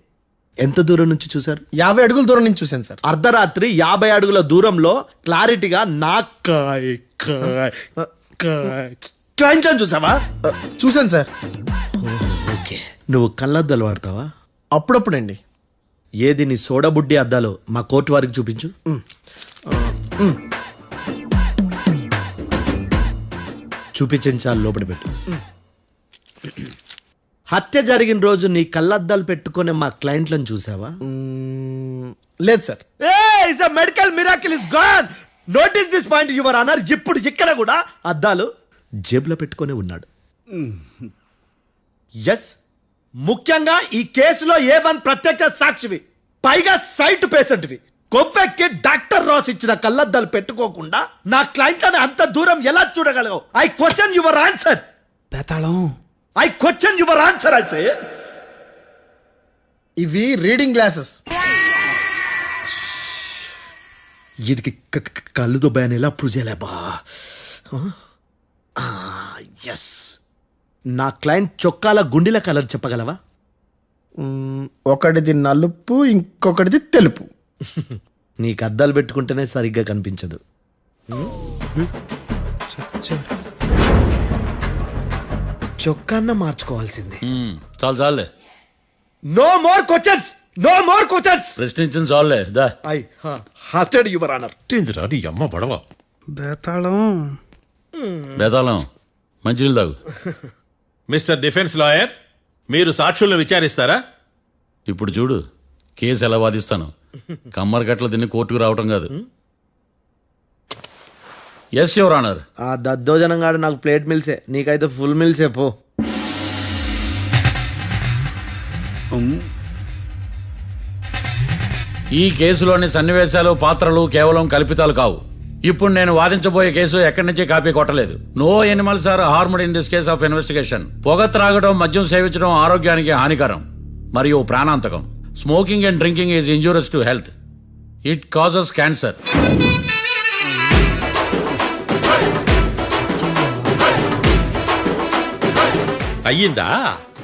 ఎంత దూరం నుంచి చూసారు? 50 అడుగుల దూరం నుంచి చూశాను సార్. అర్ధరాత్రి 50 అడుగుల దూరంలో క్లారిటీగా నా క్లయింట్ అని చూసావా? చూశాను సార్. ఓకే, నువ్వు కళ్ళద్దాలు వాడతావా? అప్పుడప్పుడండి. ఏది నీ సోడా బుడ్డి అద్దాలు మా కోర్టు వారికి చూపించు. చూపించాలి, లోపల పెట్టు. హత్య జరిగిన రోజు నీ కళ్ళద్దాలు పెట్టుకునే మా క్లయింట్లను చూసావా? లేదు sir. Medical miracle is gone. Notice this point your honour. ఇప్పుడు ఇక్కడ కూడా అద్దాలు జేబులో పెట్టుకునే ఉన్నాడు. ఎస్, ముఖ్యంగా ఈ కేసులో A1 ప్రత్యక్ష సాక్షివి, పైగా సైట్ పేషెంట్వి. కొవ్వెక్కి డాక్టర్ రాస్ ఇచ్చిన కళ్ళద్దాలు పెట్టుకోకుండా నా క్లయింట్లను అంత దూరం ఎలా చూడగలవు? I question your answer. బేతాళం, I question your answer. I say ఇవి రీడింగ్ గ్లాసెస్. వీటికి కళ్ళు దుబ్బాయని ఎలా ప్రూవ్ చేయలేబా? ఎస్, నా క్లయింట్ చొక్కాల గుండెల కలర్ చెప్పగలవా? ఒకటిది నలుపు, ఇంకొకటిది తెలుపు. నీకు అద్దాలు పెట్టుకుంటేనే సరిగ్గా కనిపించదు. చొక్కాన్న మార్చుకోవాల్సింది. చాలు చాలులే, no more questions, no more questions. ప్రశ్నించిన చాలులే. దా ఐ హార్టెడ్ యువర్ ఆనర్. నీ అమ్మ పడవ. బేతాళం, బేతాళం, మంచినీళ్ళు తాగు. మిస్టర్ డిఫెన్స్ లాయర్, మీరు సాక్షులను విచారిస్తారా? ఇప్పుడు చూడు, కేసు ఎలా వాదిస్తాను. కమ్మరి గట్ల తిని కోర్టుకు రావటం కాదు. Yes your honour. ఆ దద్దోజనం గాడు నాకు ప్లేట్ మిల్సే, నీకైతే ఫుల్ మిల్సే పో. ఈ కేసులోని సన్నివేశాలు, పాత్రలు కేవలం కల్పితాలు కావు. ఇప్పుడు నేను వాదించబోయే కేసు ఎక్కడి నుంచి కాపీ కొట్టలేదు. No animals are harmed in this case of investigation. పొగ త్రాగడం, మద్యం సేవించడం ఆరోగ్యానికి హానికరం మరియు ప్రాణాంతకం. Smoking and drinking is injurious to health. It causes cancer. అయ్యిందా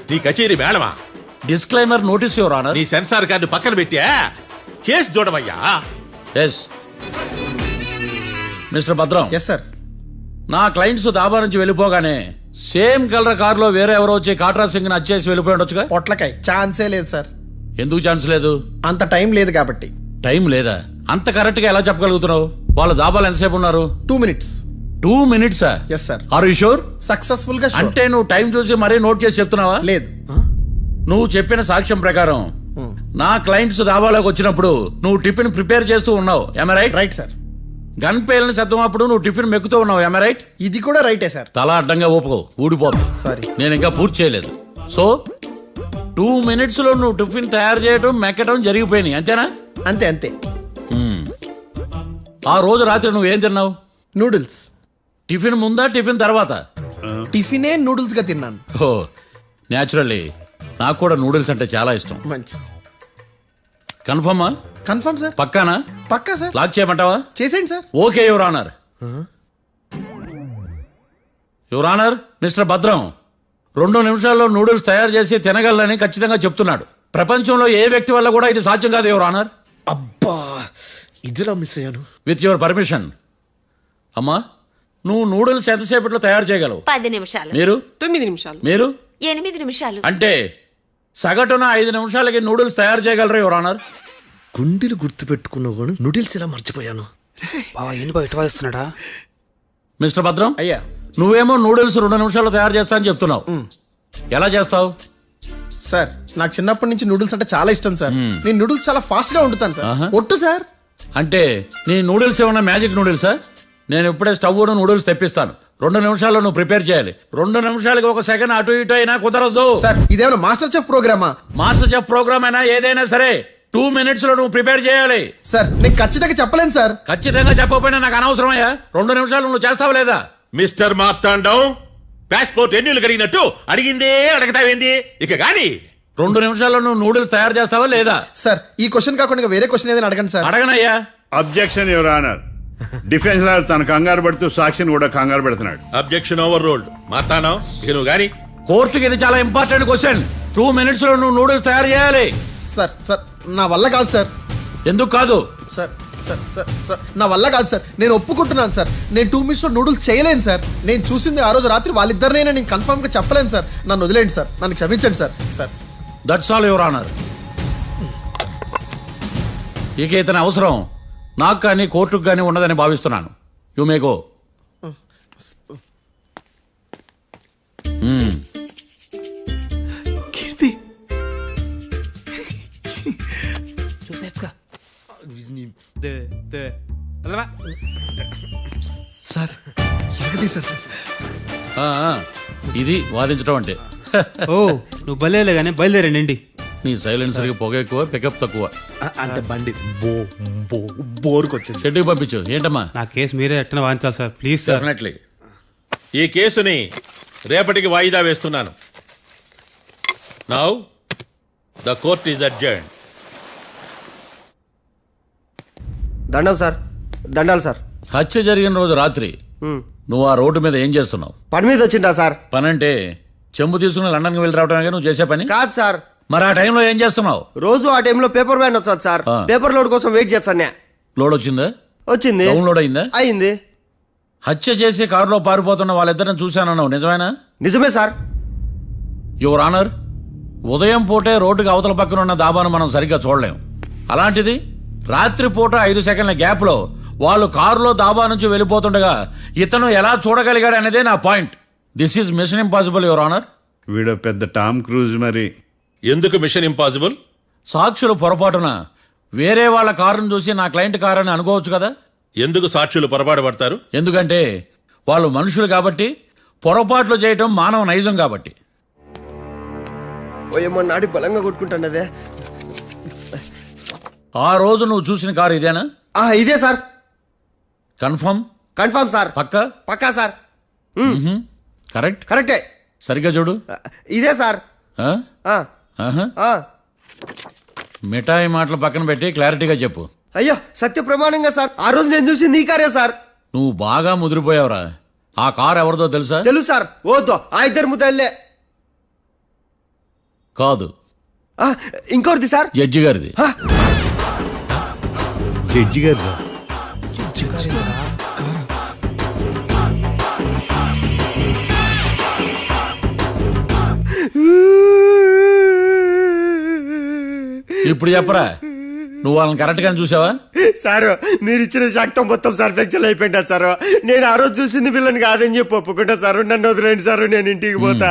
నీ కచేరీ మేడమా? Disclaimer notice your honour. నీ సెన్సార్ కార్డు పక్కన పెట్టా కేసు చూడమయ్యా. Yes mister Bhadram. Yes sir. నా క్లయింట్స్ దాబా నుంచి వెళ్ళిపోగానే సేమ్ కలర్ కారులో వేరే ఎవరో వచ్చి కాట్రా సింగ్ వచ్చేసి వెళ్ళిపోయి ఉండొచ్చుగా. పొట్లకాయ ఛాన్సే లేదు సార్. ఎందుకు ఛాన్స్ లేదు? అంత టైం లేదు కాబట్టి. టైం లేదా? అంత కరెక్ట్ గా ఎలా చెప్పగలుగుతున్నావు? వాళ్ళ దాబాలు ఎంతసేపు ఉన్నారు? 2 minutes. 2 minutes? Yes sir. Are you sure? Successful గా sure. అంటే నువ్వు టైం చూసి మరీ నోట్ చేసి చెప్తున్నావా? లేదు. నువ్వు చెప్పిన సాక్ష్యం ప్రకారం నా క్లయింట్స్ దాబాలోకి వచ్చినప్పుడు నువ్వు టిఫిన్ ప్రిపేర్ చేస్తూ ఉన్నావు. ఎమ రైట్? Right sir. గన్ పేలిన శబ్దం అప్పుడు నువ్వు టిఫిన్ మెక్కుతూ ఉన్నావు. ఎమ రైట్? ఇది కూడా రైటే సార్. తల అడ్డంగా ఊపుకో, ఊడిపోతుంది. సారీ. నేను ఇంకా పూర్తి చేయలేదు. సో 2 minutes లో నువ్వు టిఫిన్ తయారు చేయడం మెక్కడం జరిగిపోయినాయి, అంతేనా? అంతే అంతే. ఆ రోజు రాత్రి నువ్వు ఏం తిన్నావు? నూడిల్స్. టిఫిన్ ముందా టిఫిన్ తర్వాత? టిఫినే నూడిల్స్ గా తిన్నాను. ఓ న్యాచురల్లీ నాకు కూడా నూడిల్స్ అంటే చాలా ఇష్టం. మంచి. కన్ఫర్మా? Confirm sir. పక్కానా? పక్కా సార్. లాక్ చేయమంటావా? చేసేయండి sir. Okay your honour. Your honour, mister Bhadram 2 నిమిషాల్లో నూడిల్స్ తయారు చేసి తినగలని ఖచ్చితంగా చెప్తున్నాడు. ప్రపంచంలో ఏ వ్యక్తి వల్ల కూడా ఇది సాధ్యం కాదు యువర్ ఆనర్. అబ్బా, ఇదిలా మిస్ అయ్యాను. With your permission. అమ్మా, నువ్వు నూడిల్స్ ఎంతసేపట్లో తయారు చేయగలవు? 10 నిమిషాలు. మీరు? 9 నిమిషాలు. మీరు? 8 నిమిషాలు. అంటే సగటున 5 నిమిషాలకి నూడిల్స్ తయారు చేయగలరు యువర్ ఆనర్. గుండెలు గుర్తు పెట్టుకున్నావు కూడా నూడిల్స్ ఇలా మర్చిపోయాను. బావా ఏంటి బయట వాయిస్తున్నాడా? మిస్టర్ భద్రం, అయ్యా, నువ్వేమో నూడిల్స్ 2 నిమిషాల్లో తయారు చేస్తా అని చెప్తున్నావు. ఎలా చేస్తావు? సార్ నాకు చిన్నప్పటి నుంచి నూడిల్స్ అంటే చాలా ఇష్టం సార్. నేను నూడిల్స్ చాలా ఫాస్ట్ గా వండుతాను సార్. ఒట్టు సార్. అంటే నీ నూడిల్స్ ఏమన్నా మ్యాజిక్ నూడిల్సా? నేను ఇప్పుడే స్టవ్ నూడిల్స్ తెప్పిస్తాను. 2 నిమిషాల్లో నువ్వు ప్రిపేర్ చేయాలి. 2 నిమిషాలకి 1 సెకండ్ అటు ఇటు అయినా కుదరదు సార్. ఇదేమైనా మాస్టర్ చెఫ్ ప్రోగ్రామా? మాస్టర్ చెఫ్ ప్రోగ్రామ్ అయినా ఏదైనా సరే 2 minutes లో నువ్వు ప్రిపేర్ చేయాలి. సార్ నేను ఖచ్చితంగా చెప్పలేను సార్. ఖచ్చితంగా చెప్పకపోయినా నాకు అనవసరమయ్యా. 2 నిమిషాలు నువ్వు చేస్తావు లేదా? మిస్టర్ మార్తాండం, పాస్పోర్ట్ ఎన్నిళ్ళు అడిగినట్టు అడిగిందే అడగతావేంది? ఇక గాని 2 నిమిషాల్లో నువ్వు నూడిల్స్ తయారు చేస్తావా లేదా? సార్ ఈ క్వశ్చన్ కాకుండా ఇంకా వేరే క్వశ్చన్ ఏదైనా అడగండి సార్. అడగనయ్యా. Objection your honour. Defence lawyer తన కంగారు పడుతూ సాక్షిని కూడా కంగారు పెడుతున్నాడు. Objection over ruled. మార్తాండం, ఇక నువ్వు గాని. కోర్టుకి ఇది చాలా ఇంపార్టెంట్ క్వశ్చన్. 2 minutes లో నువ్వు నూడిల్స్ తయారు చేయాలి. సార్ సార్ నా వల్ల కాదు సార్. ఎందుకు కాదు? సార్ సార్ సార్ సార్ నా వల్ల కాదు సార్. నేను ఒప్పుకుంటున్నాను సార్. నేను 2 minutes లో నూడిల్స్ చేయలేను సార్. నేను చూసింది ఆ రోజు రాత్రి వాళ్ళిద్దరినైనా నేను కన్ఫర్మ్ గా చెప్పలేను సార్. నన్ను వదిలేండి సార్. నన్ను క్షమించండి sir. Sir that's all your honour. ఇక ఇతని అవసరం నాకు కానీ కోర్టుకు కానీ ఉండదని భావిస్తున్నాను. You may go. Keerthi sir ఎరగదీశారు సార్. ఇది వాదించడం అంటే. ఓ నువ్వు బయలుదేరలే కానీ బయలుదేరండి. నీ సైలెన్సర్కి పొగ ఎక్కువ, పికప్ తక్కువ. అంటే బండి బోర్కి వచ్చింది. షెడ్యూల్ పంపించు. ఏంటమ్మా? నా కేసు మీరే ఎట్టన వాయించాలి సార్, ప్లీజ్ సార్. డెఫినెట్లీ. ఈ కేసుని రేపటికి వాయిదా వేస్తున్నాను. Now the court is adjourned. దండం సార్. దండాలు సార్. హత్య జరిగిన రోజు రాత్రి నువ్వు ఆ రోడ్డు మీద ఏం చేస్తున్నావు? పని మీద వచ్చిందా సార్? పని అంటే చెంబు తీసుకుని లండన్కి వెళ్ళి రావడానికి నువ్వు చేసే పని కాదు సార్. మరి ఆ టైంలో ఏం చేస్తున్నావు? రోజు ఆ టైంలో పేపర్ వ్యాన్ వచ్చాది సార్. పేపర్ లోడ్ కోసం వెయిట్ చేస్తాను. లోడ్ వచ్చిందా? వచ్చింది. డౌన్లోడ్ అయిందా? అయింది. హత్య చేసి కారులో పారిపోతున్న వాళ్ళిద్దరిని చూశానన్నావు, నిజమేనా? నిజమే సార్. యువర్ ఆనర్, ఉదయం పూటే రోడ్డుకి అవతల పక్కన ఉన్న దాబాను మనం సరిగ్గా చూడలేం. అలాంటిది రాత్రిపూట 5 సెకండ్ల గ్యాప్లో వాళ్ళు కారులో దాబా నుంచి వెళ్ళిపోతుండగా ఇతను ఎలా చూడగలిగాడు అనేదే నా point. This is Mission Impossible your honour. వీడో పెద్ద టామ్ క్రూజ్ మరి. ఎందుకు మిషన్ ఇంపాసిబుల్? సాక్షులు పొరపాటున వేరే వాళ్ళ కారును చూసి నా క్లయింట్ కారు అని అనుకోవచ్చు కదా. ఎందుకు సాక్షులు పొరపాటు పడతారు? ఎందుకంటే వాళ్ళు మనుషులు కాబట్టి, పొరపాట్లు చేయటం మానవ నైజం కాబట్టి. ఏమో నాడి బలంగా కొట్టుకుంటానదే. ఆ రోజు నువ్వు చూసిన కారు ఇదేనా? ఇదే సార్. కన్ఫర్మ్? Confirm sir. పక్కా? పక్కా సార్. కరెక్ట్? కరెక్టే. సరిగ్గా చూడు. ఇదే సార్. మిఠాయి మాటలు పక్కన పెట్టి క్లారిటీగా చెప్పు. అయ్యో సత్య ప్రమాణంగా సార్, ఆ రోజు నేను చూసింది ఈ కారే సార్. నువ్వు బాగా ముదిరిపోయావురా. ఆ కారు ఎవరిదో తెలుసా? తెలుసు సార్. ఓతో ఆ ఇద్దరు ముద్దల్లే. కాదు, ఇంకోటిది సార్. జడ్జి గారిది. జడ్జి గారు ఇప్పుడు చెప్పరా, నువ్వు వాళ్ళని కరెక్ట్ గానే చూసావా? సార్ మీరు ఇచ్చిన శాక్తం మొత్తం సర్ఫెక్చర్ అయిపోయిందా సార్? నేను ఆ రోజు చూసింది వీళ్ళని కాదని చెప్పి ఒప్పుకుంటా సార్. నన్ను వదిలేండి సార్, నేను ఇంటికి పోతా.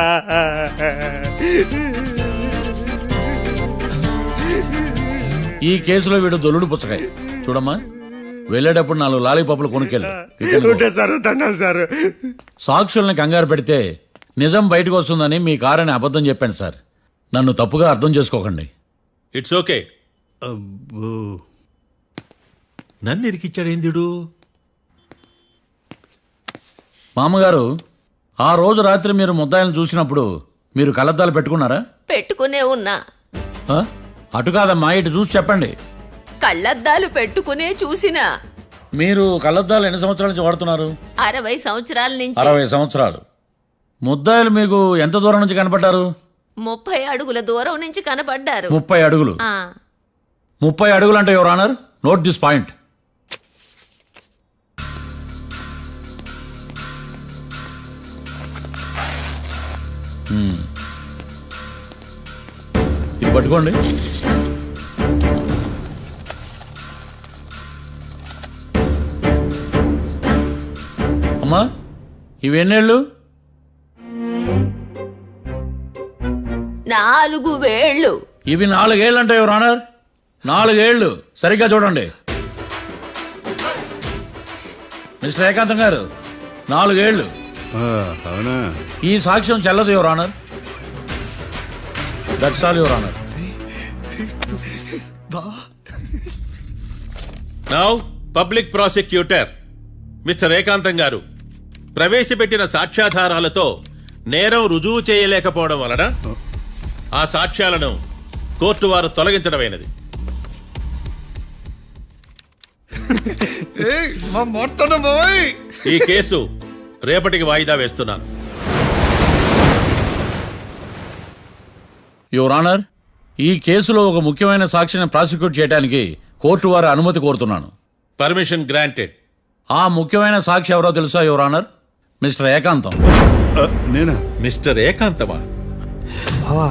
ఈ కేసులో వీడు దొల్లుడు పుచ్చకాయ. చూడమ్మా, వెళ్ళేటప్పుడు 4 లాలీపాపులు కొనుక్కెళ్ళు. ఉంటా సార్, దండాలి సార్. సాక్షుల్ని కంగారు పెడితే నిజం బయటకు వస్తుందని మీ కారని అబద్ధం చెప్పాను సార్. నన్ను తప్పుగా అర్థం చేసుకోకండి. It's okay. అబ్బో, నన్ను ఇరికిచ్చాడేందుడు? మామగారు, ఆ రోజు రాత్రి మీరు ముద్దాయిలను చూసినప్పుడు మీరు కళ్ళద్దాలు పెట్టుకున్నారా? పెట్టుకునే ఉన్నా. ఆ? అటు కాదమ్మా, ఇటు చూసి చెప్పండి. కళ్ళద్దాలు పెట్టుకునే చూసినా. మీరు కళ్ళద్దాలు ఎన్ని సంవత్సరాల నుంచి వాడుతున్నారు? 60 సంవత్సరాల నుంచి. 60 సంవత్సరాలు. ముద్దాయిలు మీకు ఎంత దూరం నుంచి కనపడ్డారు? 30 అడుగుల దూరం నుంచి కనపడ్డారు. 30 అడుగులు. 30 అడుగులు అంటే your honour, note this point. ఇది పట్టుకోండి. అమ్మా, ఇవి ఎన్నేళ్ళు? 4 వేళ్ళు. ఇవి 4 ఏళ్ళు అంటే యువర్ ఆనర్, 4 ఏళ్ళు. సరిగ్గా చూడండి మిస్టర్ ఏకాంతం గారు, 4 ఏళ్ళు. అవునా? ఈ సాక్ష్యం చెల్లదు your honour. That's all your honour. Now public prosecutor mister ఏకాంతం గారు ప్రవేశపెట్టిన సాక్ష్యాధారాలతో నేరం రుజువు చేయలేకపోవడం వలన ఆ సాక్ష్యాలను కోర్టు వారు తొలగించడమైనది. ఈ కేసు రేపటికి వాయిదా వేస్తున్నాను. యువర్ ఆనర్, ఈ కేసులో ఒక ముఖ్యమైన సాక్షిని ప్రాసిక్యూట్ చేయడానికి కోర్టు వారి అనుమతి కోరుతున్నాను. Permission granted. ఆ ముఖ్యమైన సాక్షి ఎవరో తెలుసా యువర్ ఆనర్? మిస్టర్ ఏకాంతం. నేనా? మిస్టర్ ఏకాంతమా? బావా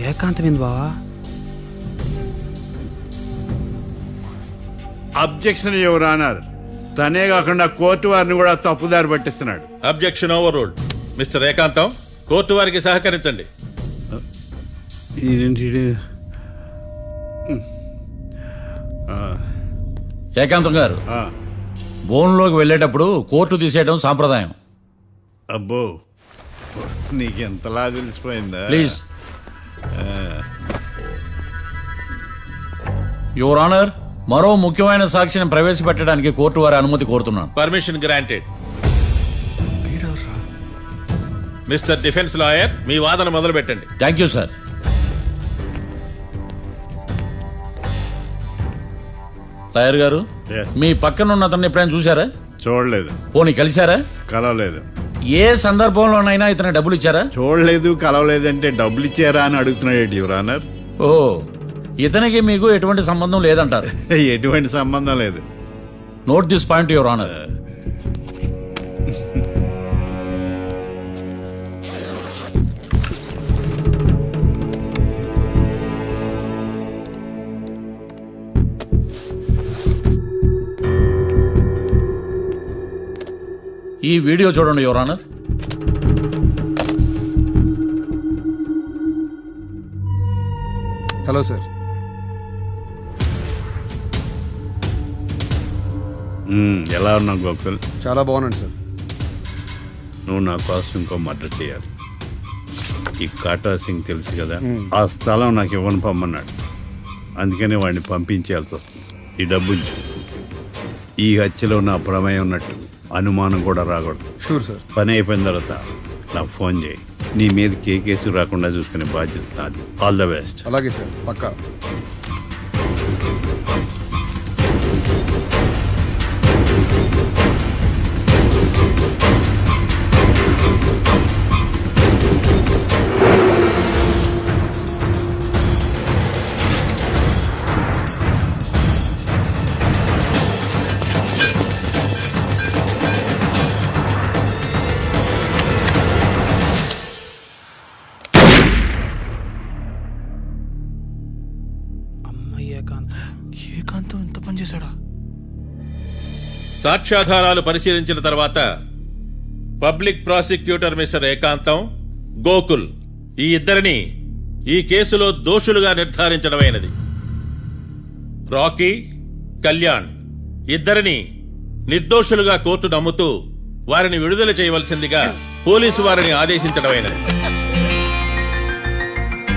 ఏకాంతమైంది బావా. Objection your honour. తనే కాకుండా కోర్టు వారిని కూడా తప్పుదారి పట్టిస్తున్నాడు. Objection overruled. Mister Ekantam, court వారికి సహకరించండి. ఏకాంతం గారు, బోన్లోకి వెళ్ళేటప్పుడు కోర్టు తీసేయడం సాంప్రదాయం. అబ్బో, నీకెంతలా తెలిసిపోయిందా? ప్లీజ్. యువర్ ఆనర్, మరో ముఖ్యమైన సాక్షిని ప్రవేశపెట్టడానికి కోర్టు వారి అనుమతి కోరుతున్నాను. Permission granted. Mister defence lawyer, మీ వాదన మొదలు పెట్టండి. Thank you sir. లాయర్ గారు, Yes. మీ పక్కన ఉన్న అతన్ని ఎప్పుడైనా చూసారా? చూడలేదు. పోనీ కలిశారా? కలవలేదు. ఏ సందర్భంలోనైనా ఇతను డబ్బులు ఇచ్చారా? చూడలేదు, కలవలేదు అంటే డబ్బులు ఇచ్చారా అని అడుగుతున్నాడు యువర్ ఆనర్. ఓ, ఇతనికి మీకు ఎటువంటి సంబంధం లేదంటారు? ఎటువంటి సంబంధం లేదు. Note this point your honour. ఈ వీడియో చూడండి యువర్ ఆనర్. Hello sir. ఎలా ఉన్నావు గోకుల్? చాలా బాగున్నాను సార్. నువ్వు నా కోసం ఇంకో మర్డర్ చేయాలి. ఈ కాటా సింగ్ తెలుసు కదా, ఆ స్థలం నాకు ఇవ్వని పమ్మన్నాడు. అందుకనే వాడిని పంపించాల్సి వస్తుంది. ఈ డబ్బు ఇచ్చు. ఈ హత్యలో నా ప్రమేయం ఉన్నట్టు అనుమానం కూడా రాకూడదు. Sure sir. పని అయిపోయిన తర్వాత నాకు ఫోన్ చేయి. నీ మీద కేసు రాకుండా చూసుకునే బాధ్యత నాది. All the best. అలాగే సార్, పక్కా. ఏకాంతం ఎంత పని చేశాడా? సాక్ష్యాధారాలు పరిశీలించిన తర్వాత పబ్లిక్ ప్రాసిక్యూటర్ మిస్టర్ ఏకాంతం, గోకుల్ ఈ ఇద్దరిని ఈ కేసులో దోషులుగా నిర్ధారించడమైనది. రాకీ, కళ్యాణ్ ఇద్దరిని నిర్దోషులుగా కోర్టు నమ్ముతూ వారిని విడుదల చేయవలసిందిగా పోలీసు వారిని ఆదేశించడమైనది.